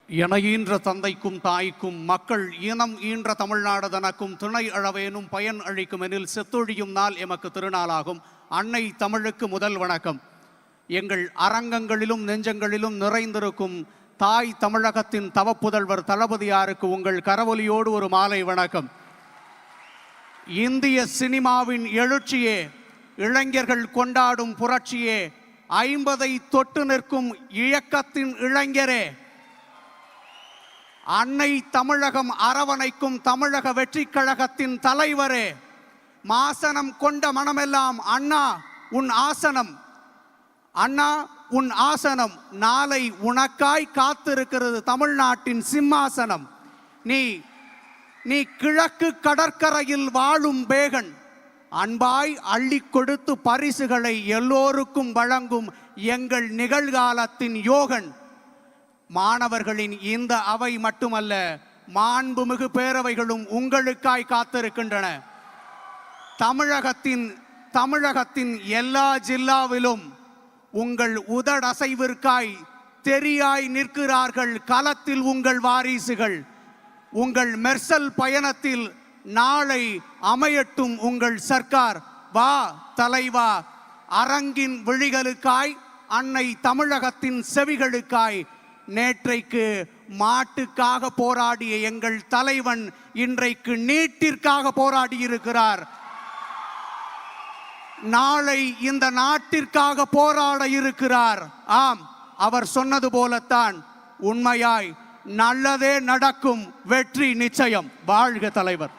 என ஈன்ற தந்தைக்கும் தாய்க்கும் மக்கள் இனம் ஈன்ற தமிழ்நாடு தனக்கும் துணை அளவேனும் பயன் அளிக்கும் எனில் செத்தொழியும் நாள் எமக்கு திருநாளாகும். அன்னை தமிழுக்கு முதல் வணக்கம். எங்கள் அரங்கங்களிலும் நெஞ்சங்களிலும் நிறைந்திருக்கும் தாய் தமிழகத்தின் தவப்புதல்வர் தளபதியாருக்கு உங்கள் கரவொலியோடு ஒரு மாலை வணக்கம். இந்திய சினிமாவின் எழுச்சியே, இளைஞர்கள் கொண்டாடும் புரட்சியே, 50ஐ தொட்டு நிற்கும் இயக்கத்தின் இளைஞரே, அன்னை தமிழகம் அரவணைக்கும் தமிழக வெற்றி கழகத்தின் தலைவரே, மாசனம் கொண்ட மனமெல்லாம் அண்ணா உன் ஆசனம், அண்ணா உன் ஆசனம் நாளை உனக்காய் காத்திருக்கிறது தமிழ்நாட்டின் சிம்மாசனம். நீ கிழக்கு கடற்கரையில் வாழும் பேகன், அன்பாய் அள்ளி கொடுத்து பரிசுகளை எல்லோருக்கும் வழங்கும் எங்கள் நிகழ்காலத்தின் யோகன். மாணவர்களின் இந்த அவை மட்டுமல்ல, மாண்புமிகு பேரவைகளும் உங்களுக்காய் காத்திருக்கின்றன. தமிழகத்தின் எல்லா ஜில்லாவிலும் உங்கள் உதடசைவிற்காய் தெரியாய் நிற்கிறார்கள் களத்தில் உங்கள் வாரிசுகள். உங்கள் மெர்சல் பயணத்தில் நாளை அமையட்டும் உங்கள் சர்க்கார். வா தலைவா, அரங்கின் விழிகளுக்காய், அன்னை தமிழகத்தின் செவிகளுக்காய். நேற்றைக்கு மாட்டுக்காக போராடிய எங்கள் தலைவன் இன்றைக்கு நீட்டிற்காக போராடி இருக்கிறார். நாளை இந்த நாட்டிற்காக போராட இருக்கிறார். ஆம், அவர் சொன்னது போலத்தான் உண்மையாய் நல்லதே நடக்கும். வெற்றி நிச்சயம். வாழ்க தலைவர்.